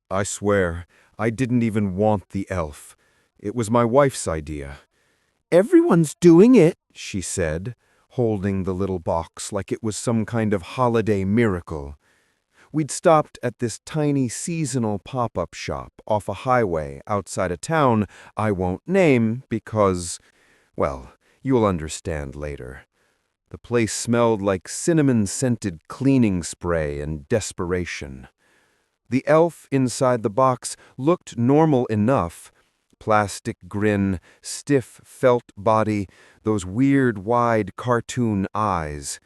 I swear, I didn't even want the elf. It was my wife's idea. "Everyone's doing it," she said, holding the little box like it was some kind of holiday miracle. We'd stopped at this tiny seasonal pop-up shop off a highway outside a town I won't name because, well, you'll understand later. The place smelled like cinnamon-scented cleaning spray and desperation. The elf inside the box looked normal enough. Plastic grin, stiff felt body, those weird wide cartoon eyes.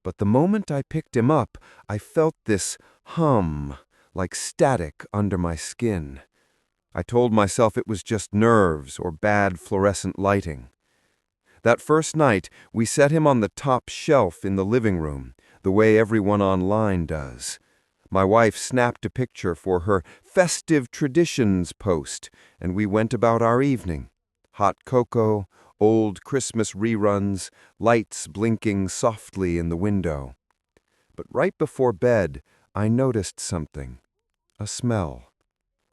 But the moment I picked him up, I felt this hum, like static under my skin. I told myself it was just nerves or bad fluorescent lighting. That first night, we set him on the top shelf in the living room, the way everyone online does. My wife snapped a picture for her festive traditions post, and we went about our evening. Hot cocoa, old Christmas reruns, lights blinking softly in the window. But right before bed, I noticed something. A smell.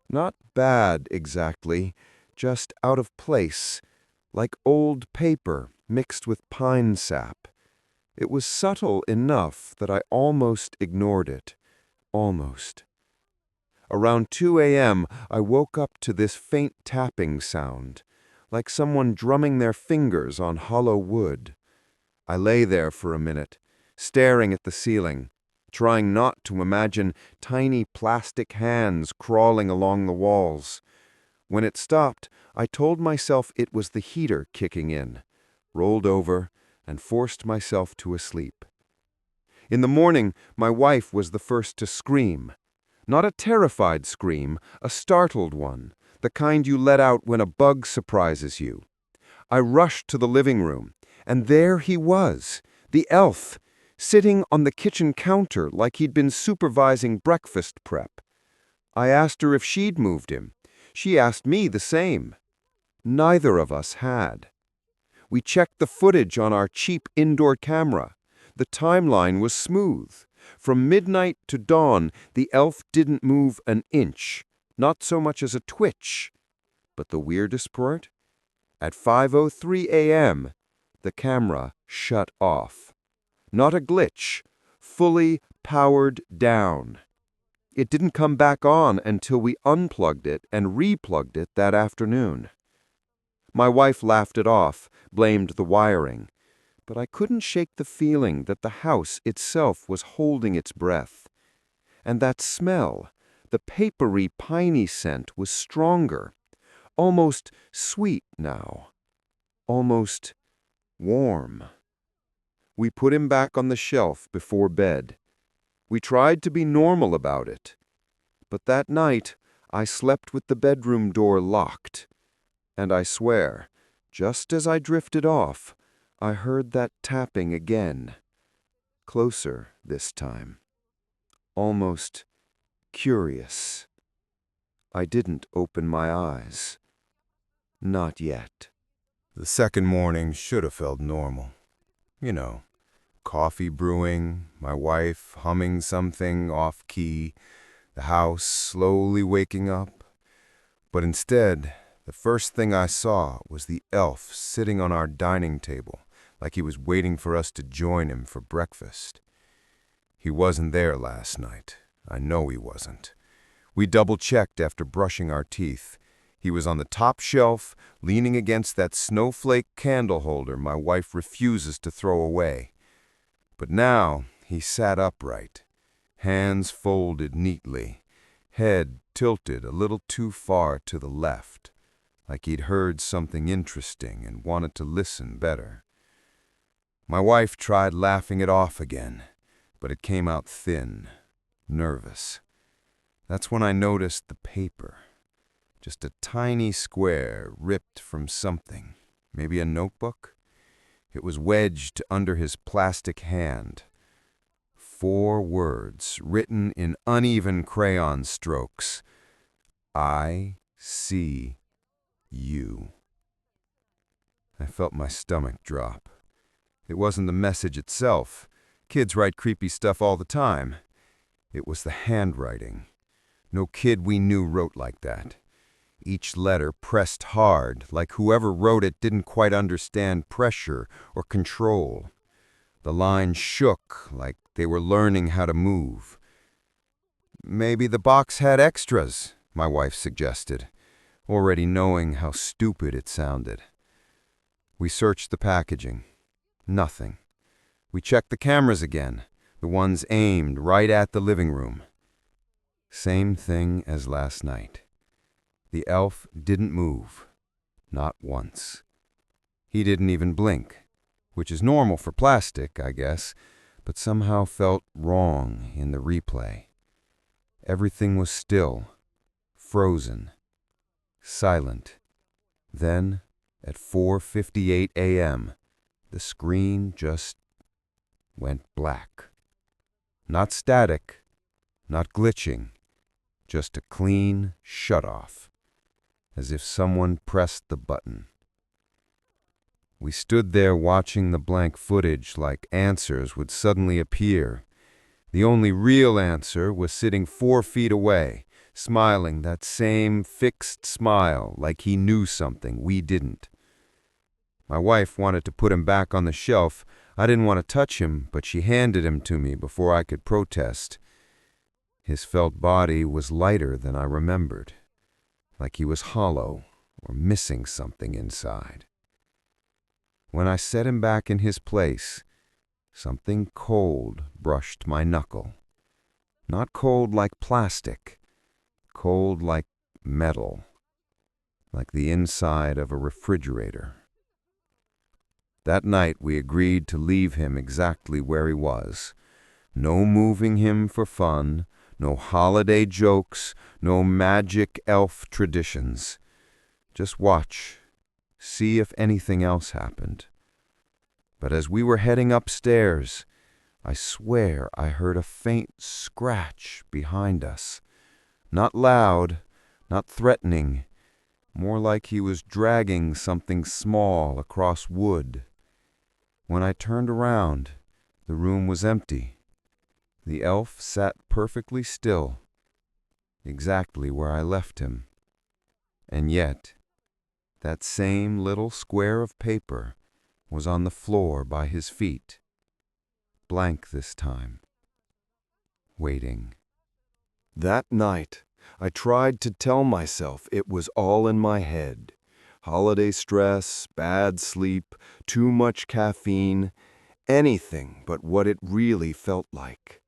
Not bad exactly, just out of place, like old paper mixed with pine sap. It was subtle enough that I almost ignored it. Almost. Around 2 a.m., I woke up to this faint tapping sound, like someone drumming their fingers on hollow wood. I lay there for a minute, staring at the ceiling, trying not to imagine tiny plastic hands crawling along the walls. When it stopped, I told myself it was the heater kicking in, rolled over, and forced myself to a sleep. In the morning, my wife was the first to scream. Not a terrified scream, a startled one, the kind you let out when a bug surprises you. I rushed to the living room, and there he was, the elf, sitting on the kitchen counter like he'd been supervising breakfast prep. I asked her if she'd moved him. She asked me the same. Neither of us had. We checked the footage on our cheap indoor camera. The timeline was smooth. From midnight to dawn, the elf didn't move an inch, not so much as a twitch. But the weirdest part? At 5:03 a.m., the camera shut off. Not a glitch, fully powered down. It didn't come back on until we unplugged it and replugged it that afternoon. My wife laughed it off, blamed the wiring. But I couldn't shake the feeling that the house itself was holding its breath. And that smell, the papery, piney scent, was stronger, almost sweet now, almost warm. We put him back on the shelf before bed. We tried to be normal about it. But that night, I slept with the bedroom door locked. And I swear, just as I drifted off, I heard that tapping again. Closer this time. Almost curious. I didn't open my eyes. Not yet. The second morning should have felt normal. You know, coffee brewing, my wife humming something off-key, the house slowly waking up. But instead, the first thing I saw was the elf sitting on our dining table, like he was waiting for us to join him for breakfast. He wasn't there last night. I know he wasn't. We double-checked after brushing our teeth. He was on the top shelf, leaning against that snowflake candle holder my wife refuses to throw away. But now he sat upright, hands folded neatly, head tilted a little too far to the left, like he'd heard something interesting and wanted to listen better. My wife tried laughing it off again, but it came out thin, nervous. That's when I noticed the paper. Just a tiny square ripped from something, maybe a notebook. It was wedged under his plastic hand. 4 words written in uneven crayon strokes. I see you. I felt my stomach drop. It wasn't the message itself. Kids write creepy stuff all the time. It was the handwriting. No kid we knew wrote like that. Each letter pressed hard, like whoever wrote it didn't quite understand pressure or control. The lines shook, like they were learning how to move. "Maybe the box had extras," my wife suggested, already knowing how stupid it sounded. We searched the packaging. Nothing. We checked the cameras again, the ones aimed right at the living room. Same thing as last night. The elf didn't move. Not once. He didn't even blink, which is normal for plastic, I guess, but somehow felt wrong in the replay. Everything was still, frozen, silent. Then, at 4:58 a.m., the screen just went black. Not static, not glitching, just a clean shut-off, as if someone pressed the button. We stood there watching the blank footage like answers would suddenly appear. The only real answer was sitting 4 feet away, smiling that same fixed smile like he knew something we didn't. My wife wanted to put him back on the shelf. I didn't want to touch him, but she handed him to me before I could protest. His felt body was lighter than I remembered, like he was hollow or missing something inside. When I set him back in his place, something cold brushed my knuckle. Not cold like plastic, cold like metal, like the inside of a refrigerator. That night we agreed to leave him exactly where he was. No moving him for fun, no holiday jokes, no magic elf traditions. Just watch, see if anything else happened. But as we were heading upstairs, I swear I heard a faint scratch behind us. Not loud, not threatening, more like he was dragging something small across wood. When I turned around, the room was empty. The elf sat perfectly still, exactly where I left him. And yet, that same little square of paper was on the floor by his feet, blank this time, waiting. That night, I tried to tell myself it was all in my head. Holiday stress, bad sleep, too much caffeine, anything but what it really felt like.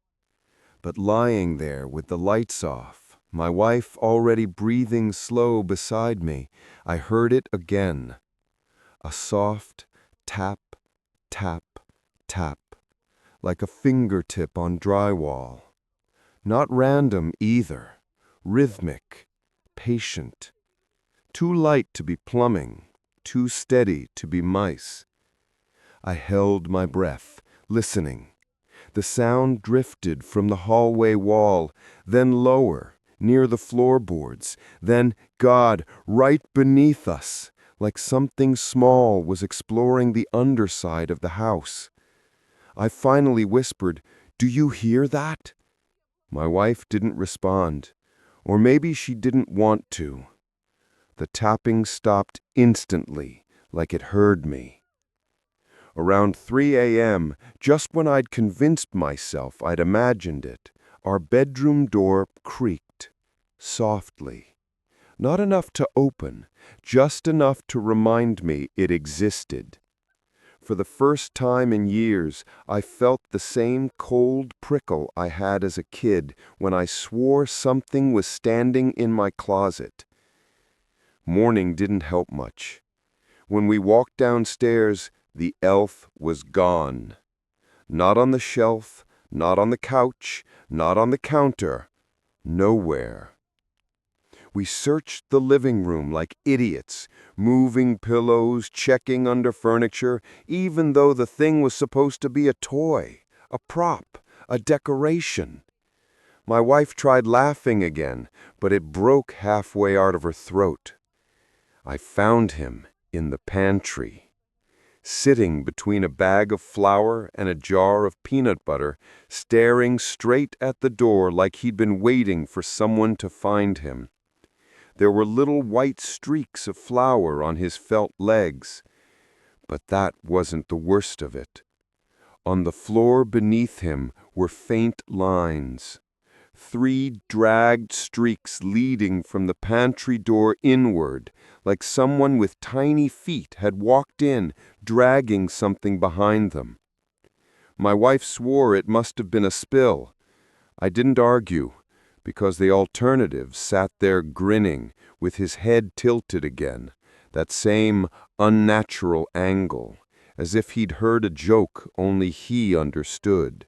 But lying there with the lights off, my wife already breathing slow beside me, I heard it again. A soft tap, tap, tap, like a fingertip on drywall. Not random either, rhythmic, patient. Too light to be plumbing, too steady to be mice. I held my breath, listening. The sound drifted from the hallway wall, then lower, near the floorboards, then, God, right beneath us, like something small was exploring the underside of the house. I finally whispered, "Do you hear that?" My wife didn't respond, or maybe she didn't want to. The tapping stopped instantly, like it heard me. Around 3 a.m., just when I'd convinced myself I'd imagined it, our bedroom door creaked, softly. Not enough to open, just enough to remind me it existed. For the first time in years, I felt the same cold prickle I had as a kid when I swore something was standing in my closet. Morning didn't help much. When we walked downstairs, the elf was gone. Not on the shelf, not on the couch, not on the counter. Nowhere. We searched the living room like idiots, moving pillows, checking under furniture, even though the thing was supposed to be a toy, a prop, a decoration. My wife tried laughing again, but it broke halfway out of her throat. I found him in the pantry, sitting between a bag of flour and a jar of peanut butter, staring straight at the door like he'd been waiting for someone to find him. There were little white streaks of flour on his felt legs. But that wasn't the worst of it. On the floor beneath him were faint lines. 3 dragged streaks leading from the pantry door inward, like someone with tiny feet had walked in, dragging something behind them. My wife swore it must have been a spill. I didn't argue, because the alternative sat there grinning, with his head tilted again, that same unnatural angle, as if he'd heard a joke only he understood.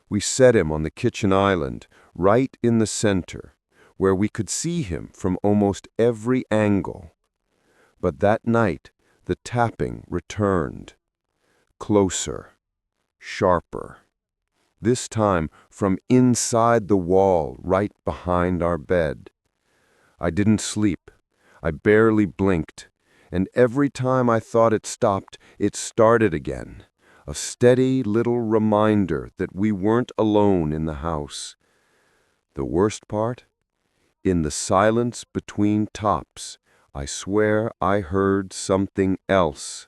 We set him on the kitchen island, right in the center, where we could see him from almost every angle. But that night, the tapping returned. Closer, sharper. This time from inside the wall, right behind our bed. I didn't sleep. I barely blinked, and every time I thought it stopped, it started again. A steady little reminder that we weren't alone in the house. The worst part? In the silence between tops, I swear I heard something else.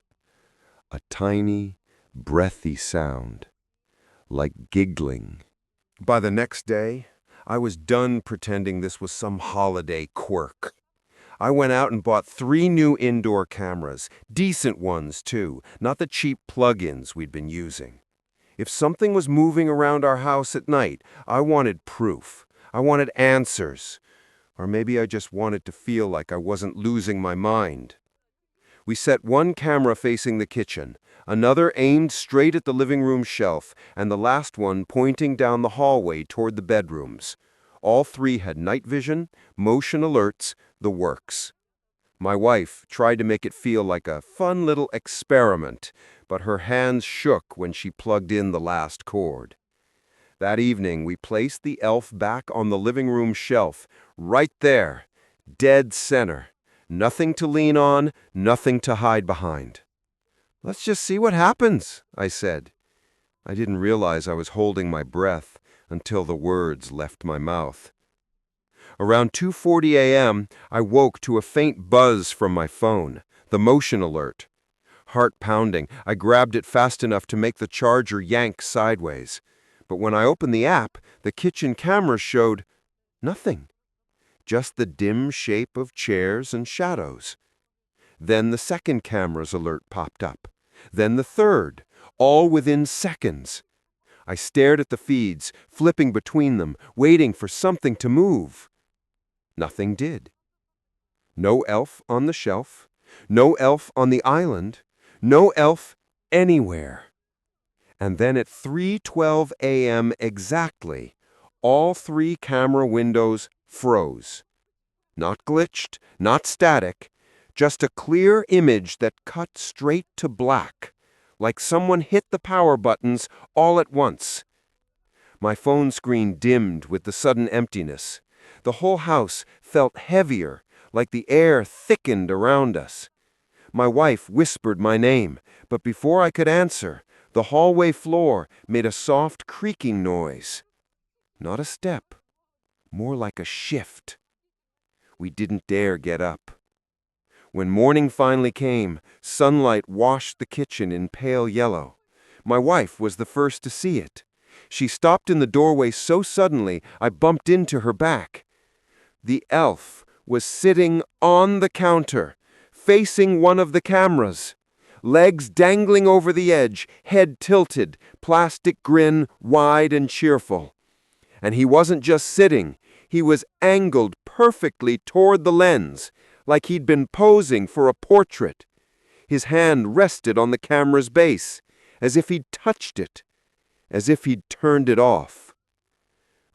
A tiny, breathy sound, like giggling. By the next day, I was done pretending this was some holiday quirk. I went out and bought 3 new indoor cameras, decent ones too, not the cheap plug-ins we'd been using. If something was moving around our house at night, I wanted proof. I wanted answers. Or maybe I just wanted to feel like I wasn't losing my mind. We set 1 camera facing the kitchen, another aimed straight at the living room shelf, and the last one pointing down the hallway toward the bedrooms. All 3 had night vision, motion alerts, the works. My wife tried to make it feel like a fun little experiment, but her hands shook when she plugged in the last cord. That evening, we placed the elf back on the living room shelf, right there, dead center. Nothing to lean on, nothing to hide behind. "Let's just see what happens," I said. I didn't realize I was holding my breath until the words left my mouth. Around 2:40 a.m., I woke to a faint buzz from my phone, the motion alert. Heart pounding, I grabbed it fast enough to make the charger yank sideways. But when I opened the app, the kitchen camera showed nothing. Just the dim shape of chairs and shadows. Then the second camera's alert popped up. Then the third, all within seconds. I stared at the feeds, flipping between them, waiting for something to move. Nothing did. No elf on the shelf, no elf on the island, no elf anywhere. And then at 3:12 a.m. exactly, all 3 camera windows froze. Not glitched, not static, just a clear image that cut straight to black, like someone hit the power buttons all at once. My phone screen dimmed with the sudden emptiness. The whole house felt heavier, like the air thickened around us. My wife whispered my name, but before I could answer, the hallway floor made a soft creaking noise. Not a step, more like a shift. We didn't dare get up. When morning finally came, sunlight washed the kitchen in pale yellow. My wife was the first to see it. She stopped in the doorway so suddenly I bumped into her back. The elf was sitting on the counter, facing one of the cameras. Legs dangling over the edge, head tilted, plastic grin wide and cheerful. And he wasn't just sitting, he was angled perfectly toward the lens, like he'd been posing for a portrait. His hand rested on the camera's base, as if he'd touched it, as if he'd turned it off.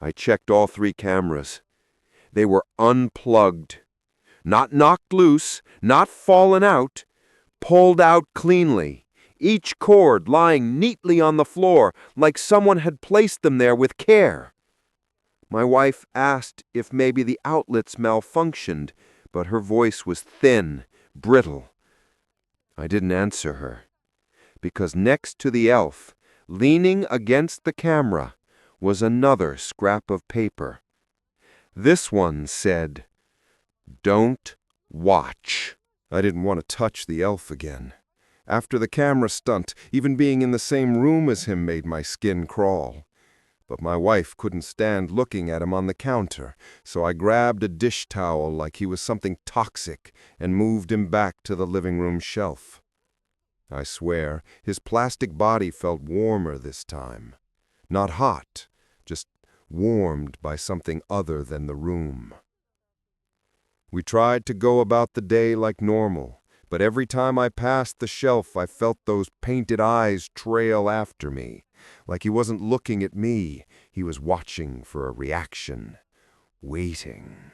I checked all 3 cameras. They were unplugged. Not knocked loose, not fallen out, pulled out cleanly, each cord lying neatly on the floor like someone had placed them there with care. My wife asked if maybe the outlets malfunctioned, but her voice was thin, brittle. I didn't answer her. because next to the elf, leaning against the camera, was another scrap of paper. This one said, "Don't watch." I didn't want to touch the elf again. After the camera stunt, even being in the same room as him made my skin crawl. But my wife couldn't stand looking at him on the counter, so I grabbed a dish towel like he was something toxic and moved him back to the living room shelf. I swear, his plastic body felt warmer this time. Not hot, just warmed by something other than the room. We tried to go about the day like normal, but every time I passed the shelf I felt those painted eyes trail after me. Like he wasn't looking at me, he was watching for a reaction, waiting.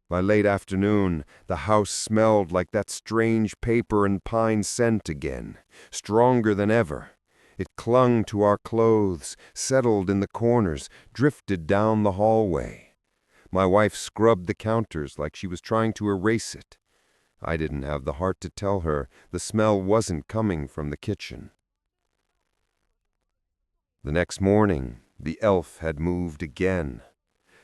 By late afternoon, the house smelled like that strange paper and pine scent again, stronger than ever. It clung to our clothes, settled in the corners, drifted down the hallway. My wife scrubbed the counters like she was trying to erase it. I didn't have the heart to tell her the smell wasn't coming from the kitchen. The next morning, the elf had moved again.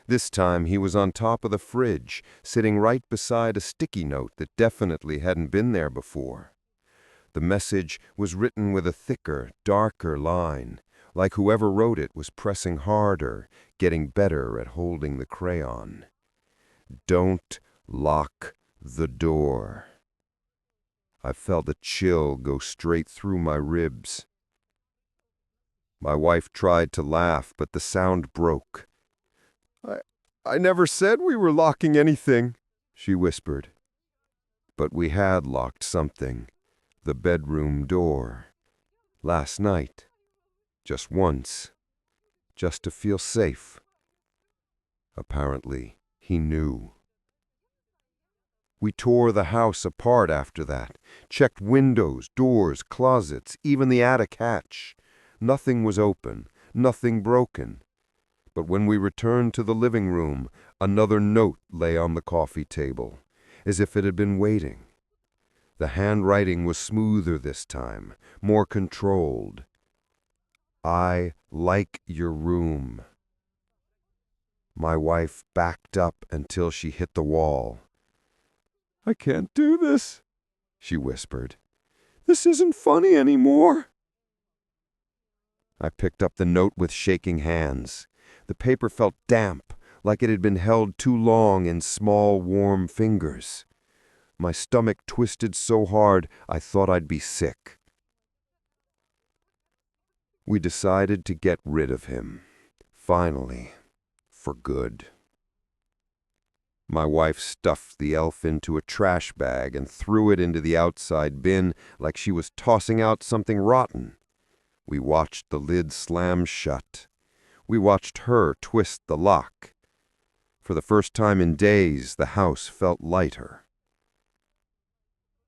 This time he was on top of the fridge, sitting right beside a sticky note that definitely hadn't been there before. The message was written with a thicker, darker line, like whoever wrote it was pressing harder, getting better at holding the crayon. "Don't lock the door." I felt a chill go straight through my ribs. My wife tried to laugh, but the sound broke. I never said we were locking anything," she whispered. But we had locked something, the bedroom door. Last night. Just once. Just to feel safe. Apparently, he knew. We tore the house apart after that, checked windows, doors, closets, even the attic hatch. Nothing was open, nothing broken. But when we returned to the living room, another note lay on the coffee table, as if it had been waiting. The handwriting was smoother this time, more controlled. "I like your room." My wife backed up until she hit the wall. "I can't do this," she whispered. "This isn't funny anymore." I picked up the note with shaking hands. The paper felt damp, like it had been held too long in small, warm fingers. My stomach twisted so hard I thought I'd be sick. We decided to get rid of him. Finally. For good. My wife stuffed the elf into a trash bag and threw it into the outside bin like she was tossing out something rotten. We watched the lid slam shut. We watched her twist the lock. For the first time in days, the house felt lighter.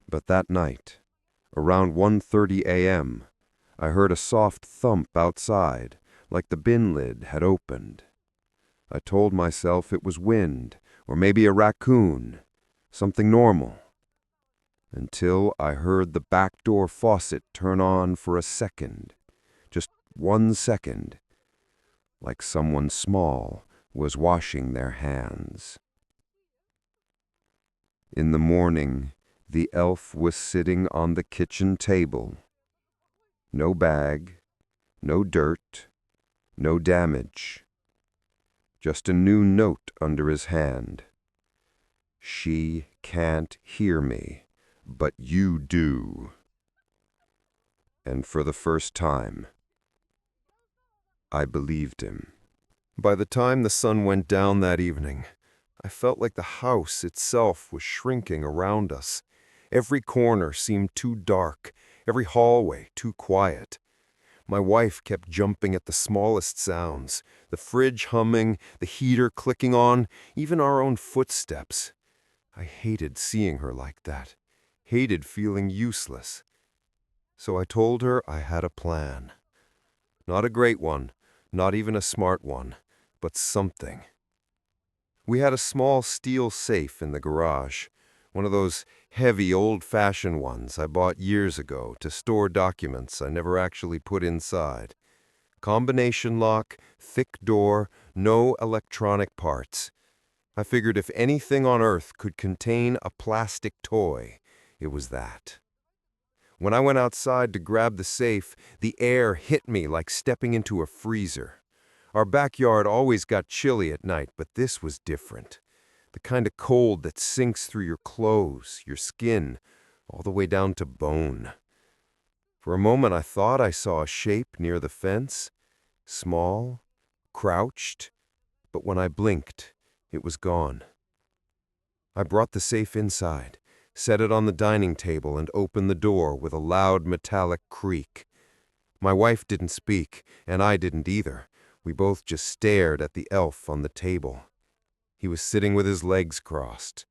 But that night, around 1:30 a.m., I heard a soft thump outside, like the bin lid had opened. I told myself it was wind, or maybe a raccoon, something normal, until I heard the back door faucet turn on for a second, just 1 second, like someone small was washing their hands. In the morning, the elf was sitting on the kitchen table. No bag, no dirt, no damage. Just a new note under his hand. "She can't hear me, but you do." And for the first time, I believed him. By the time the sun went down that evening, I felt like the house itself was shrinking around us. Every corner seemed too dark, every hallway too quiet. My wife kept jumping at the smallest sounds, the fridge humming, the heater clicking on, even our own footsteps. I hated seeing her like that, hated feeling useless. So I told her I had a plan. Not a great one, not even a smart one, but something. We had a small steel safe in the garage. One of those heavy, old-fashioned ones I bought years ago to store documents I never actually put inside. Combination lock, thick door, no electronic parts. I figured if anything on Earth could contain a plastic toy, it was that. When I went outside to grab the safe, the air hit me like stepping into a freezer. Our backyard always got chilly at night, but this was different. The kind of cold that sinks through your clothes, your skin, all the way down to bone. For a moment I thought I saw a shape near the fence, small, crouched, but when I blinked, it was gone. I brought the safe inside, set it on the dining table, and opened the door with a loud metallic creak. My wife didn't speak, and I didn't either. We both just stared at the elf on the table. He was sitting with his legs crossed,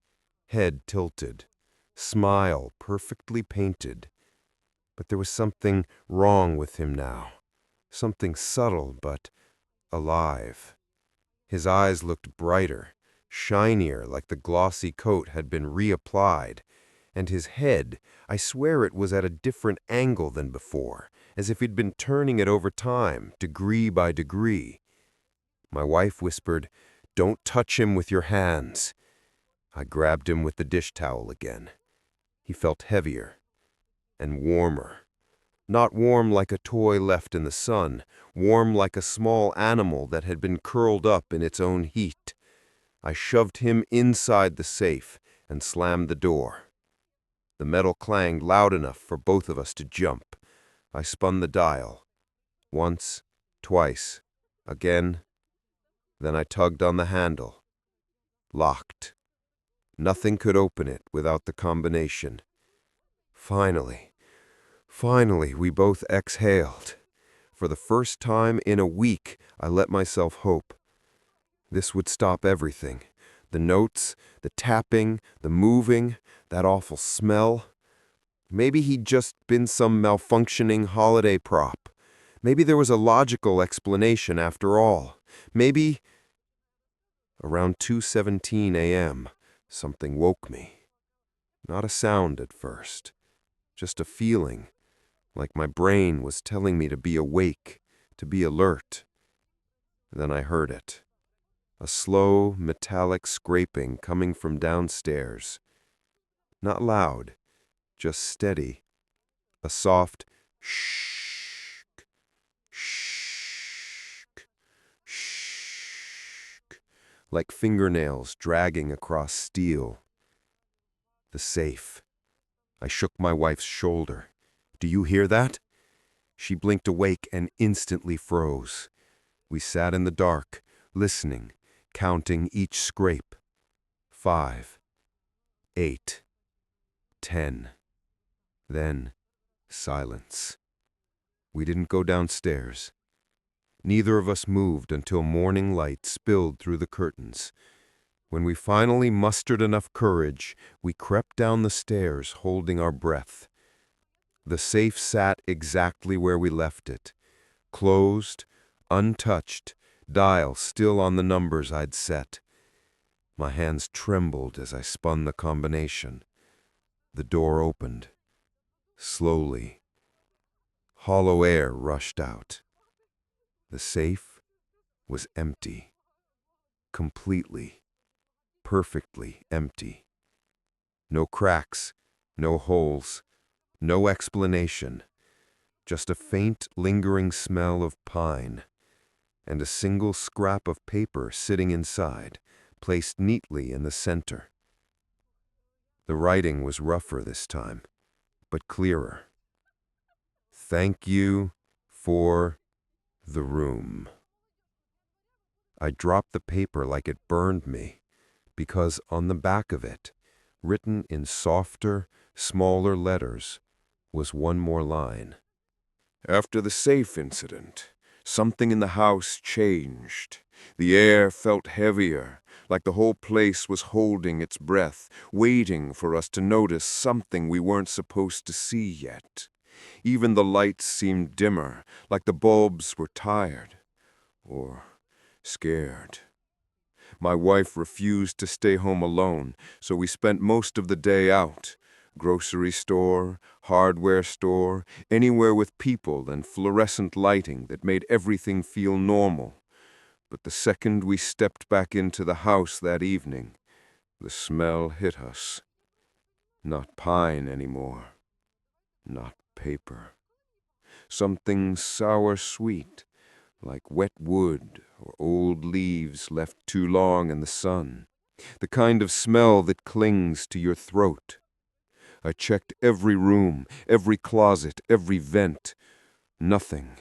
head tilted, smile perfectly painted. But there was something wrong with him now, something subtle but alive. His eyes looked brighter, shinier, like the glossy coat had been reapplied, and his head, I swear it was at a different angle than before, as if he'd been turning it over time, degree by degree. My wife whispered, "Don't touch him with your hands." I grabbed him with the dish towel again. He felt heavier and warmer. Not warm like a toy left in the sun, warm like a small animal that had been curled up in its own heat. I shoved him inside the safe and slammed the door. The metal clanged loud enough for both of us to jump. I spun the dial. Once, twice, again. Then I tugged on the handle. Locked. Nothing could open it without the combination. Finally, we both exhaled. For the first time in a week, I let myself hope. This would stop everything. The notes, the tapping, the moving, that awful smell. Maybe he'd just been some malfunctioning holiday prop. Maybe there was a logical explanation after all. Maybe... Around 2:17 a.m., something woke me. Not a sound at first, just a feeling, like my brain was telling me to be awake, to be alert. Then I heard it. A slow, metallic scraping coming from downstairs. Not loud, just steady. A soft shh, shh, shh, like fingernails dragging across steel. The safe. I shook my wife's shoulder. "Do you hear that?" She blinked awake and instantly froze. We sat in the dark, listening, counting each scrape. 5, 8, 10. Then, silence. We didn't go downstairs. Neither of us moved until morning light spilled through the curtains. When we finally mustered enough courage, we crept down the stairs, holding our breath. The safe sat exactly where we left it, closed, untouched, dial still on the numbers I'd set. My hands trembled as I spun the combination. The door opened. Slowly. Hollow air rushed out. The safe was empty. Completely, perfectly empty. No cracks, no holes, no explanation. Just a faint, lingering smell of pine, and a single scrap of paper sitting inside, placed neatly in the center. The writing was rougher this time, but clearer. "Thank you for the room." I dropped the paper like it burned me, because on the back of it, written in softer, smaller letters, was one more line. "After the safe incident, something in the house changed. The air felt heavier, like the whole place was holding its breath, waiting for us to notice something we weren't supposed to see yet. Even the lights seemed dimmer, like the bulbs were tired or scared. My wife refused to stay home alone, so we spent most of the day out. Grocery store, hardware store, anywhere with people and fluorescent lighting that made everything feel normal. But the second we stepped back into the house that evening, the smell hit us. Not pine anymore. Not paper. Something sour-sweet, like wet wood or old leaves left too long in the sun. The kind of smell that clings to your throat. I checked every room, every closet, every vent. Nothing.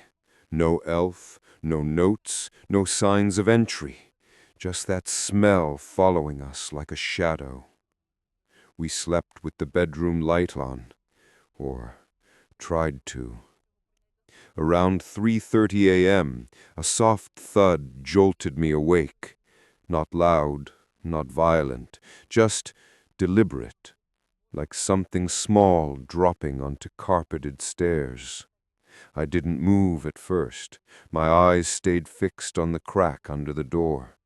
No elf, no notes, no signs of entry. Just that smell following us like a shadow. We slept with the bedroom light on, or tried to. Around 3:30 a.m., a soft thud jolted me awake. Not loud, not violent, just deliberate, like something small dropping onto carpeted stairs. I didn't move at first. My eyes stayed fixed on the crack under the door.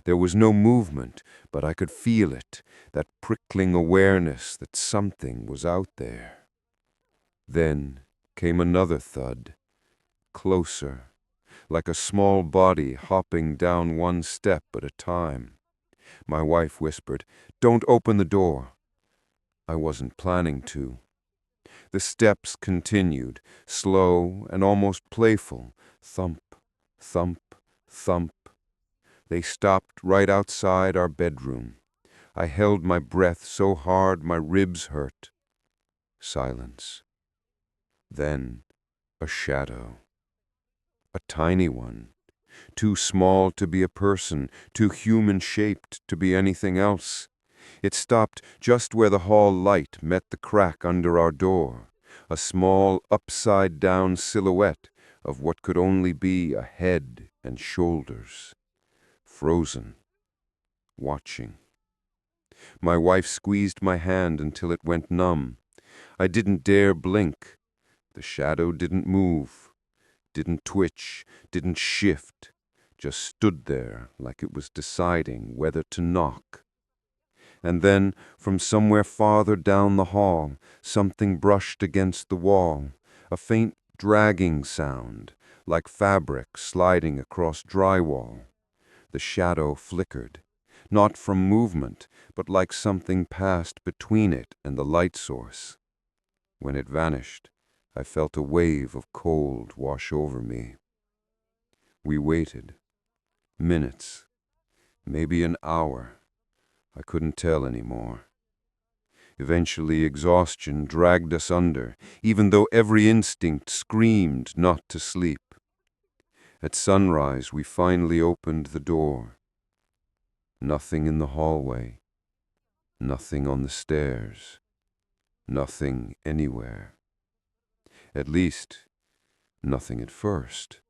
There was no movement, but I could feel it, that prickling awareness that something was out there. Then came another thud, closer, like a small body hopping down one step at a time. My wife whispered, "Don't open the door." I wasn't planning to. The steps continued, slow and almost playful. Thump, thump, thump. They stopped right outside our bedroom. I held my breath so hard my ribs hurt. Silence. Then a shadow. A tiny one. Too small to be a person, too human-shaped to be anything else. It stopped just where the hall light met the crack under our door, a small upside-down silhouette of what could only be a head and shoulders. Frozen. Watching. My wife squeezed my hand until it went numb. I didn't dare blink. The shadow didn't move, didn't twitch, didn't shift, just stood there like it was deciding whether to knock. And then, from somewhere farther down the hall, something brushed against the wall, a faint dragging sound, like fabric sliding across drywall. The shadow flickered, not from movement, but like something passed between it and the light source. When it vanished, I felt a wave of cold wash over me. We waited. Minutes. Maybe an hour. I couldn't tell anymore. Eventually, exhaustion dragged us under, even though every instinct screamed not to sleep. At sunrise, we finally opened the door. Nothing in the hallway. Nothing on the stairs. Nothing anywhere. At least, nothing at first.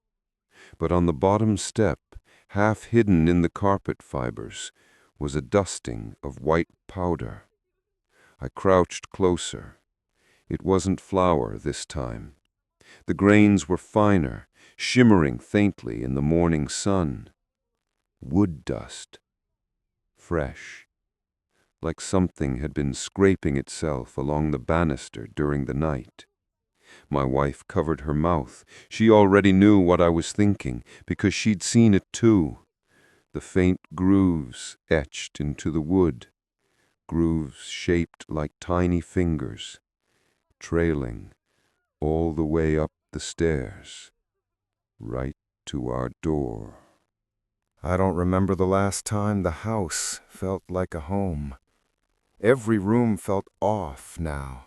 But on the bottom step, half hidden in the carpet fibers, was a dusting of white powder. I crouched closer. It wasn't flour this time. The grains were finer, shimmering faintly in the morning sun. Wood dust. Fresh. Like something had been scraping itself along the banister during the night. My wife covered her mouth. She already knew what I was thinking, because she'd seen it too. The faint grooves etched into the wood. Grooves shaped like tiny fingers, trailing all the way up the stairs, right to our door. I don't remember the last time the house felt like a home. Every room felt off now,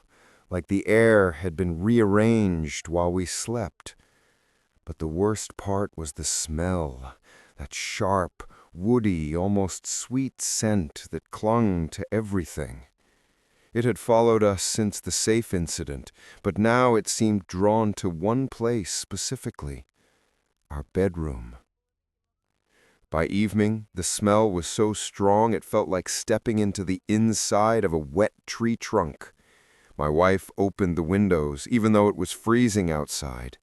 like the air had been rearranged while we slept. But the worst part was the smell, that sharp, woody, almost sweet scent that clung to everything. It had followed us since the safe incident, but now it seemed drawn to one place specifically, our bedroom. By evening, the smell was so strong it felt like stepping into the inside of a wet tree trunk. My wife opened the windows, even though it was freezing outside.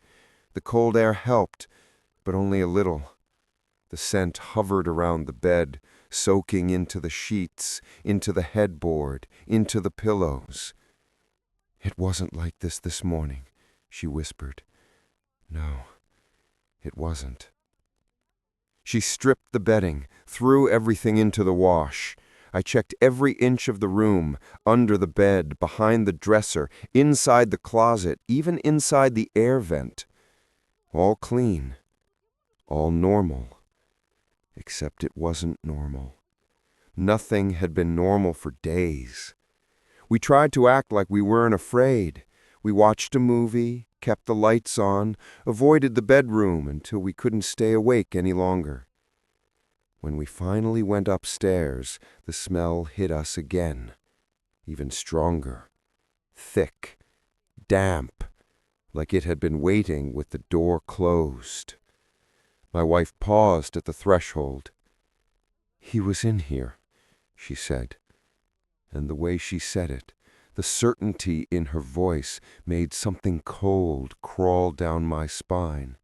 The cold air helped, but only a little. The scent hovered around the bed, soaking into the sheets, into the headboard, into the pillows. "It wasn't like this morning," she whispered. "No, it wasn't." She stripped the bedding, threw everything into the wash. I checked every inch of the room, under the bed, behind the dresser, inside the closet, even inside the air vent. All clean, all normal. Except it wasn't normal. Nothing had been normal for days. We tried to act like we weren't afraid. We watched a movie, kept the lights on, avoided the bedroom until we couldn't stay awake any longer. When we finally went upstairs, the smell hit us again, even stronger, thick, damp, like it had been waiting with the door closed. My wife paused at the threshold. "He was in here," she said, and the way she said it, the certainty in her voice, made something cold crawl down my spine.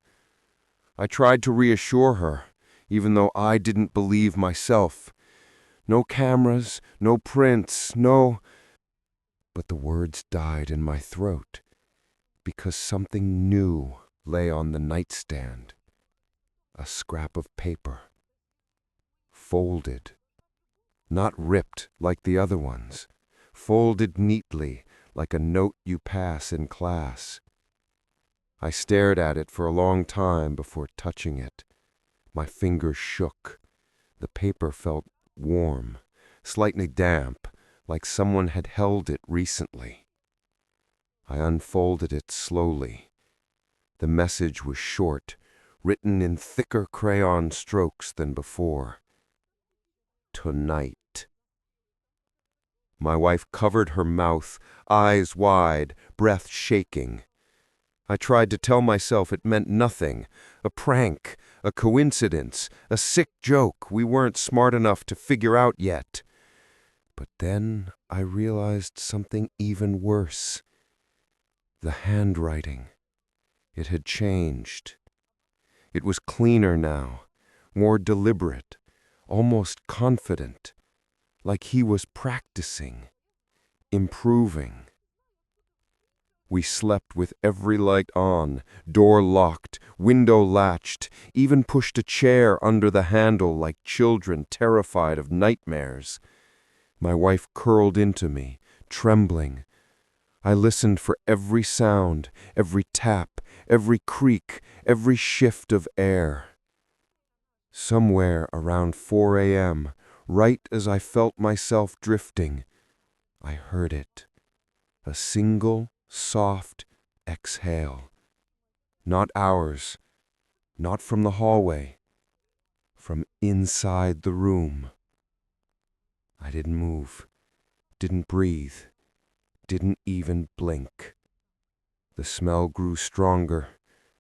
I tried to reassure her, even though I didn't believe myself. No cameras, no prints, no... But the words died in my throat, because something new lay on the nightstand. A scrap of paper. Folded. Not ripped like the other ones. Folded neatly, like a note you pass in class. I stared at it for a long time before touching it. My fingers shook. The paper felt warm, slightly damp, like someone had held it recently. I unfolded it slowly. The message was short, written in thicker crayon strokes than before. "Tonight." My wife covered her mouth, eyes wide, breath shaking. I tried to tell myself it meant nothing, a prank, a coincidence, a sick joke we weren't smart enough to figure out yet. But then I realized something even worse. The handwriting. It had changed. It was cleaner now, more deliberate, almost confident, like he was practicing, improving. We slept with every light on, door locked, window latched, even pushed a chair under the handle like children terrified of nightmares. My wife curled into me, trembling. I listened for every sound, every tap, every creak, every shift of air. Somewhere around 4 a.m., right as I felt myself drifting, I heard it. A single, soft exhale. Not ours, not from the hallway, from inside the room. I didn't move, didn't breathe, didn't even blink. The smell grew stronger,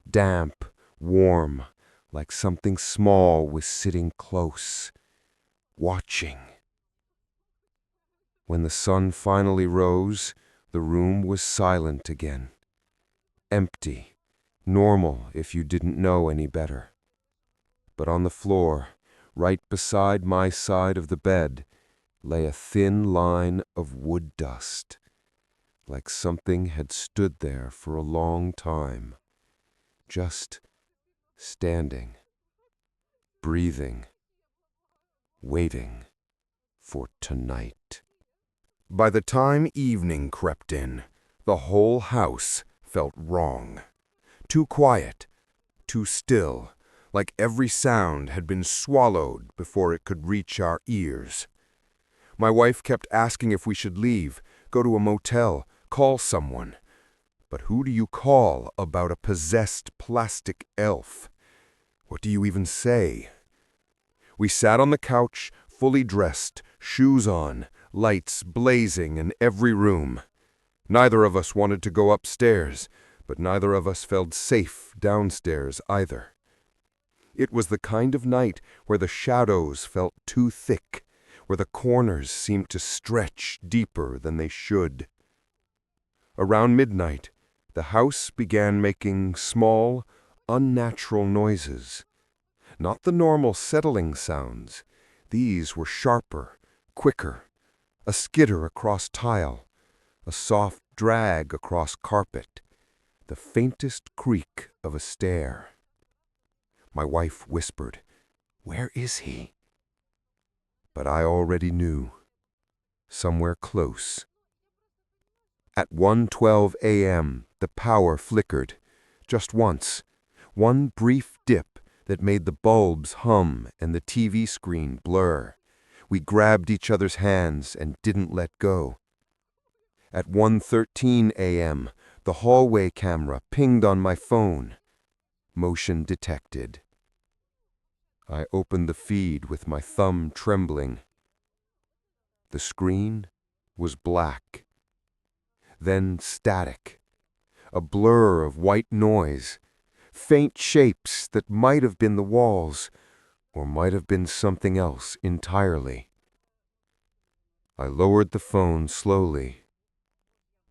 damp, warm, like something small was sitting close, watching. When the sun finally rose, the room was silent again. Empty, normal if you didn't know any better. But on the floor, right beside my side of the bed, lay a thin line of wood dust, like something had stood there for a long time, just standing, breathing, waiting for tonight. By the time evening crept in, the whole house felt wrong. Too quiet, too still, like every sound had been swallowed before it could reach our ears. My wife kept asking if we should leave, go to a motel, call someone. But who do you call about a possessed plastic elf? What do you even say? We sat on the couch, fully dressed, shoes on, lights blazing in every room. Neither of us wanted to go upstairs, but neither of us felt safe downstairs either. It was the kind of night where the shadows felt too thick, where the corners seemed to stretch deeper than they should. Around midnight, the house began making small, unnatural noises. Not the normal settling sounds. These were sharper, quicker, a skitter across tile, a soft drag across carpet, the faintest creak of a stair. My wife whispered, "Where is he?" But I already knew. Somewhere close. At 1:12 a.m., the power flickered. Just once. One brief dip that made the bulbs hum and the TV screen blur. We grabbed each other's hands and didn't let go. At 1:13 a.m., the hallway camera pinged on my phone. Motion detected. I opened the feed with my thumb trembling. The screen was black. Then static. A blur of white noise. Faint shapes that might have been the walls, or might have been something else entirely. I lowered the phone slowly.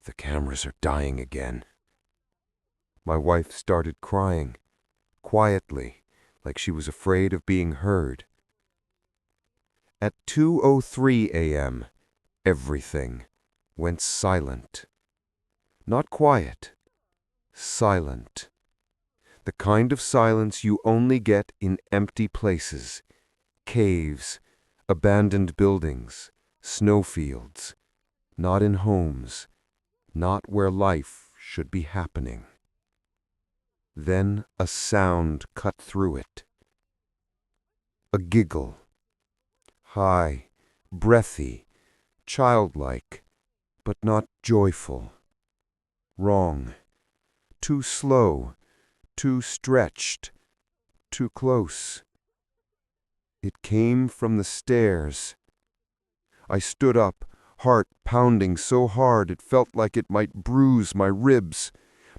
The cameras are dying again. My wife started crying, quietly, like she was afraid of being heard. At 2:03 a.m., everything went silent. Not quiet, silent. The kind of silence you only get in empty places, caves, abandoned buildings, snowfields, not in homes, not where life should be happening. Then a sound cut through it. A giggle. High, breathy, childlike, but not joyful. Wrong. Too slow, too stretched, too close. It came from the stairs. I stood up, heart pounding so hard it felt like it might bruise my ribs.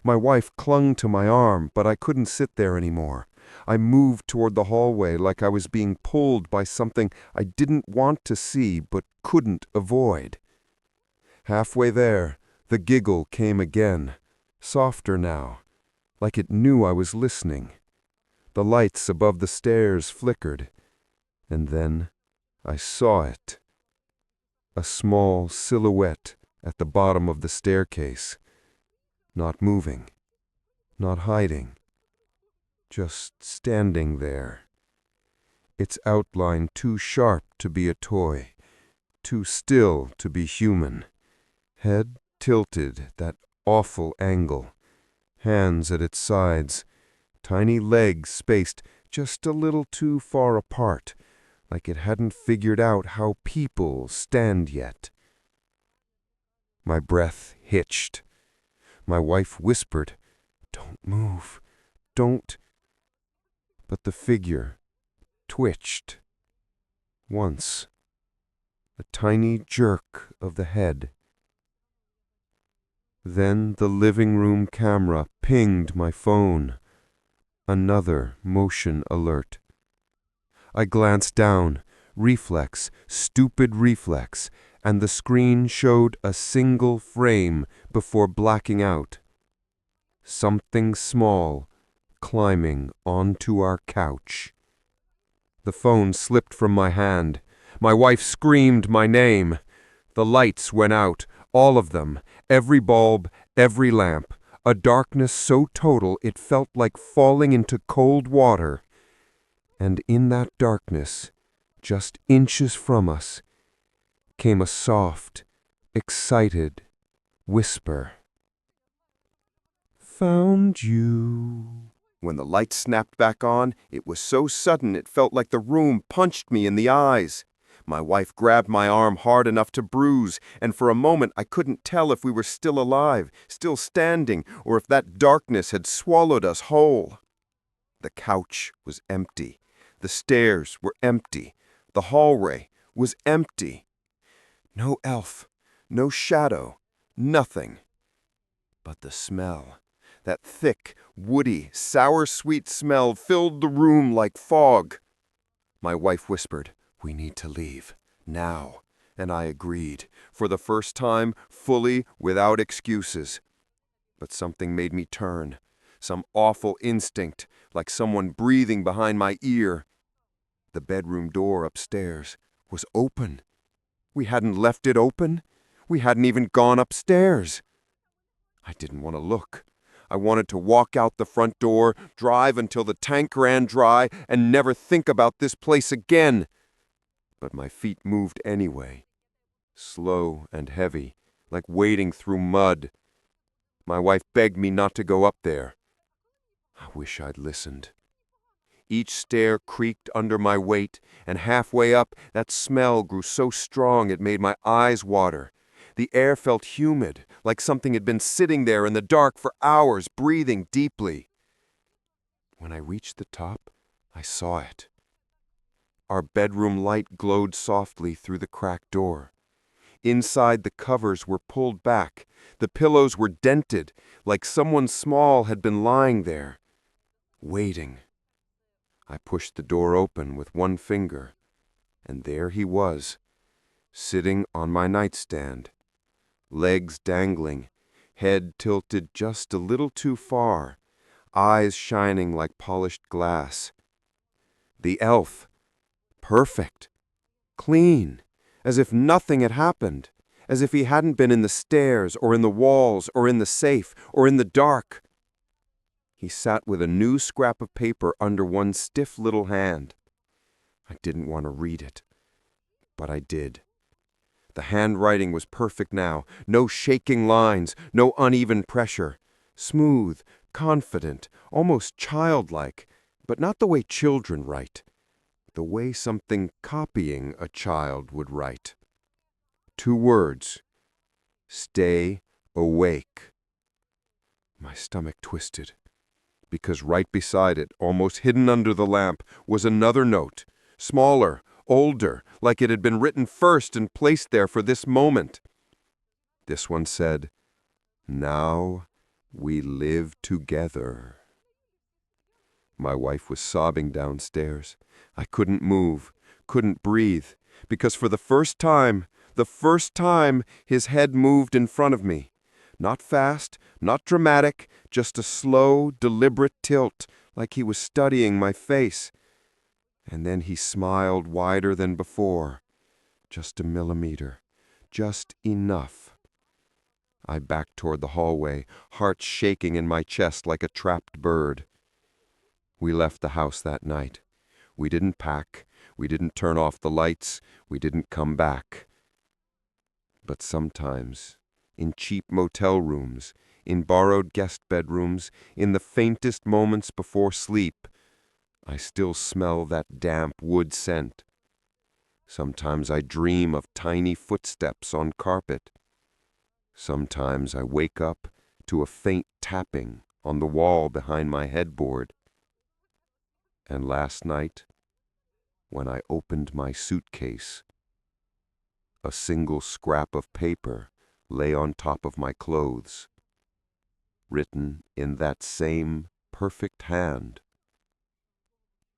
My wife clung to my arm, but I couldn't sit there anymore. I moved toward the hallway like I was being pulled by something I didn't want to see but couldn't avoid. Halfway there, the giggle came again, softer now, like it knew I was listening. The lights above the stairs flickered, and then I saw it. A small silhouette at the bottom of the staircase, not moving, not hiding, just standing there. Its outline too sharp to be a toy, too still to be human. Head tilted, that awful angle. Hands at its sides. Tiny legs spaced just a little too far apart, like it hadn't figured out how people stand yet. My breath hitched. My wife whispered, "Don't move, don't." But the figure twitched. Once. A tiny jerk of the head. Then the living room camera pinged my phone. Another motion alert. I glanced down, reflex, stupid reflex, and the screen showed a single frame before blacking out. Something small climbing onto our couch. The phone slipped from my hand. My wife screamed my name. The lights went out, all of them, every bulb, every lamp, a darkness so total it felt like falling into cold water. And in that darkness, just inches from us, came a soft, excited whisper. "Found you." When the lights snapped back on, it was so sudden it felt like the room punched me in the eyes. My wife grabbed my arm hard enough to bruise, and for a moment I couldn't tell if we were still alive, still standing, or if that darkness had swallowed us whole. The couch was empty. The stairs were empty. The hallway was empty. No elf, no shadow, nothing. But the smell, that thick, woody, sour-sweet smell filled the room like fog. My wife whispered, "We need to leave, now." And I agreed, for the first time, fully, without excuses. But something made me turn, some awful instinct, like someone breathing behind my ear. The bedroom door upstairs was open. We hadn't left it open. We hadn't even gone upstairs. I didn't want to look. I wanted to walk out the front door, drive until the tank ran dry, and never think about this place again. But my feet moved anyway, slow and heavy, like wading through mud. My wife begged me not to go up there. I wish I'd listened. Each stair creaked under my weight, and halfway up, that smell grew so strong it made my eyes water. The air felt humid, like something had been sitting there in the dark for hours, breathing deeply. When I reached the top, I saw it. Our bedroom light glowed softly through the cracked door. Inside, the covers were pulled back. The pillows were dented, like someone small had been lying there, waiting. I pushed the door open with one finger, and there he was, sitting on my nightstand, legs dangling, head tilted just a little too far, eyes shining like polished glass. The elf, perfect, clean, as if nothing had happened, as if he hadn't been in the stairs or in the walls or in the safe or in the dark. He sat with a new scrap of paper under one stiff little hand. I didn't want to read it, but I did. The handwriting was perfect now, no shaking lines, no uneven pressure. Smooth, confident, almost childlike, but not the way children write. The way something copying a child would write. 2 words. Stay awake. My stomach twisted, because right beside it, almost hidden under the lamp, was another note, smaller, older, like it had been written first and placed there for this moment. This one said, "Now we live together." My wife was sobbing downstairs. I couldn't move, couldn't breathe, because for the first time, his head moved in front of me. Not fast, not dramatic, just a slow, deliberate tilt, like he was studying my face. And then he smiled wider than before. Just a millimeter, just enough. I backed toward the hallway, heart shaking in my chest like a trapped bird. We left the house that night. We didn't pack. We didn't turn off the lights. We didn't come back. But sometimes, in cheap motel rooms, in borrowed guest bedrooms, in the faintest moments before sleep, I still smell that damp wood scent. Sometimes I dream of tiny footsteps on carpet. Sometimes I wake up to a faint tapping on the wall behind my headboard. And last night, when I opened my suitcase, a single scrap of paper lay on top of my clothes, written in that same perfect hand,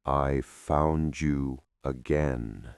"I found you again."